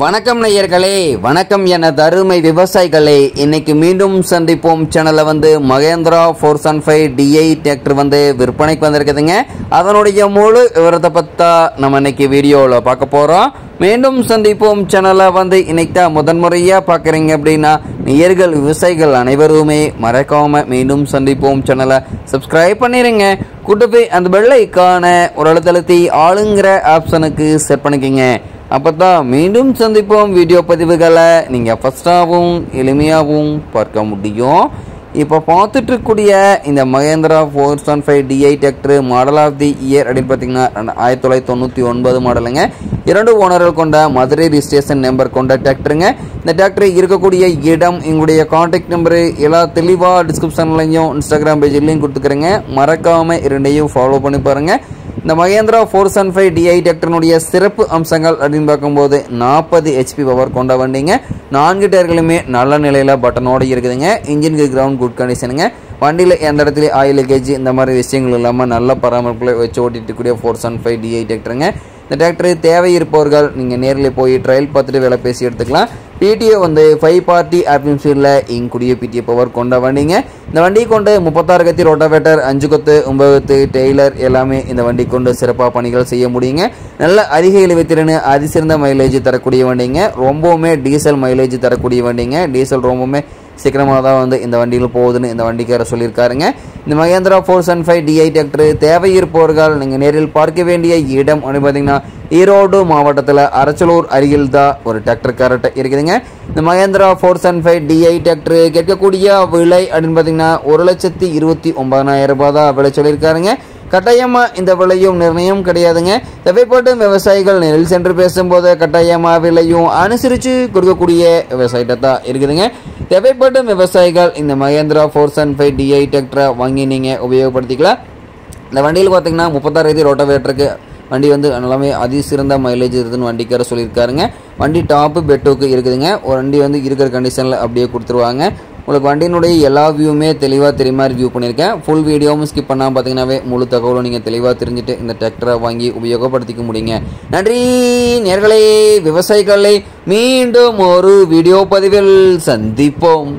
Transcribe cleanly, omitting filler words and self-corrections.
வணக்கம் நேயர்களே, வணக்கம் எனது அருமை விவசாயிகளே. இன்னைக்கு மீண்டும் சந்திப்போம் சேனல்ல மகேந்திரா 475 DI டிராக்டர் விற்பனைக்கு வந்திருக்குதுங்க. அதனுடைய முழு விவரத்தை பத்தா நம்ம இன்னைக்கு வீடியோவில் பார்க்க போறோம். மீண்டும் சந்திப்போம் சேனலை இன்னைக்கு தான் முதன்முறையா பார்க்குறீங்க அப்படின்னா நேயர்கள் விவசாயிகள் அனைவருமே மறக்காம மீண்டும் சந்திப்போம் சேனலை சப்ஸ்கிரைப் பண்ணிடுங்க. கூட்டப்பை அந்த பெல் ஐக்கான ஒரு அழுத்தழுத்தி ஆளுங்கிற ஆப்ஷனுக்கு செட் பண்ணிக்கோங்க. அப்பதான் மீண்டும் சந்திப்போம் வீடியோ பதிவுகளை நீங்கள் ஃபஸ்ட்டாகவும் எளிமையாகவும் பார்க்க முடியும். இப்போ பார்த்துட்டு இருக்கக்கூடிய இந்த Mahindra 475 DI tractor model of the year அப்படின்னு பார்த்தீங்கன்னா 1999 மாடலுங்க. 2 ஓனர்கள் கொண்ட மதுரை ரிஜிஸ்ட்ரேஷன் நம்பர் கொண்ட டிராக்டருங்க. இந்த டிராக்டர் இருக்கக்கூடிய இடம், எங்களுடைய கான்டாக்ட் நம்பரு எல்லாம் தெளிவாக டிஸ்கிரிப்ஷன்லையும் இன்ஸ்டாகிராம் பேஜ்லையும் கொடுத்துக்கிறேங்க. மறக்காமல் இரண்டையும் ஃபாலோ பண்ணி பாருங்கள். இந்த மகேந்திரா 475 DI டிராக்டருடைய சிறப்பு அம்சங்கள் அப்படின்னு பார்க்கும்போது 40 HP பவர் கொண்ட வண்டிங்க. 4 டயர்களுமே நல்ல நிலையில் பட்டனோடு இருக்குதுங்க. இன்ஜினுக்கு கிரவுண்ட் குட் கண்டிஷனுங்க. வண்டியில் எந்த இடத்துல ஆயில் லீக்கேஜ் இந்த மாதிரி விஷயங்கள் இல்லாமல் நல்ல பராமரிப்பில் வச்சு ஓட்டிட்டு கூடிய 475 DI டிராக்டருங்க. இந்த டிராக்டர் தேவை இருப்பவர்கள் நீங்கள் நேரில் போய் ட்ரையல் பார்த்துட்டு வேலை பேசி எடுத்துக்கலாம். PTO 5 பார்ட்டி ஆப்பிள் ஃபீல்டில் இங்குடிய PTO பவர் கொண்ட வண்டிங்க. இந்த வண்டி கொண்டு 36 கத்தி ரோட்டாவேட்டர், 5 கொத்து, 9 கொத்து டெய்லர் எல்லாமே இந்த வண்டி கொண்டு சிறப்பாக பணிகள் செய்ய முடியுங்க. நல்ல அதிக இழுவைத்திறன், அதிசிறந்த மைலேஜ் தரக்கூடிய வண்டிங்க. ரொம்பவுமே டீசல் மைலேஜ் தரக்கூடிய வண்டிங்க. டீசல் ரொம்பவுமே சீக்கிரமாக தான் இந்த வண்டியில் போகுதுன்னு இந்த வண்டிக்காரர் சொல்லியிருக்காருங்க. இந்த மகேந்திரா 475 DI டிராக்டர் தேவை இருப்பவர்கள் நீங்கள் நேரில் பார்க்க வேண்டிய இடம் அப்படின்னு பார்த்தீங்கன்னா ஈரோடு மாவட்டத்தில் அரச்சலூர் அருகில் தான் ஒரு டிராக்டர் கரெக்டாக இருக்குதுங்க. இந்த மகேந்திரா 475 DI டிராக்டர் கேட்கக்கூடிய விலை அப்படின்னு பார்த்தீங்கன்னா 1,29,000 ரூபாய் தான் விலை சொல்லியிருக்காருங்க. கட்டாயமாக இந்த விலையும் நிர்ணயம் கிடையாதுங்க. தேவைப்படும் விவசாயிகள் நேரில் சென்று பேசும்போது கட்டாயமாக விலையும் அனுசரித்து கொடுக்கக்கூடிய விவசாயிட்ட தான் இருக்குதுங்க. தேவைப்படும் விவசாயிகள் இந்த மகேந்திரா 475 DI டிராக்டரை வாங்கி நீங்கள் உபயோகப்படுத்திக்கலாம். இந்த வண்டியில் பார்த்தீங்கன்னா 36 ரோட்டாவேட்டருக்கு வண்டி நல்லாமே அதிசிறந்த மைலேஜ் இருக்குதுன்னு வண்டிக்கார சொல்லியிருக்காருங்க. வண்டி டாப்பு பெட்டோக்கு இருக்குதுங்க. ஒரு வண்டி இருக்கிற கண்டிஷனில் அப்படியே கொடுத்துருவாங்க. உங்களுக்கு வண்டியினுடைய எல்லா வியூவுமே தெளிவாக தெரியுமா ரிவ்யூ பண்ணியிருக்கேன். ஃபுல் வீடியோவும் ஸ்கிப் பண்ணாமல் பார்த்தீங்கன்னாவே முழு தகவலும் நீங்கள் தெளிவாக தெரிஞ்சுட்டு இந்த டிராக்டரை வாங்கி உபயோகப்படுத்திக்க முடியுங்க. நன்றி நேயர்களே, விவசாயிகளை மீண்டும் ஒரு வீடியோ பதிவில் சந்திப்போம்.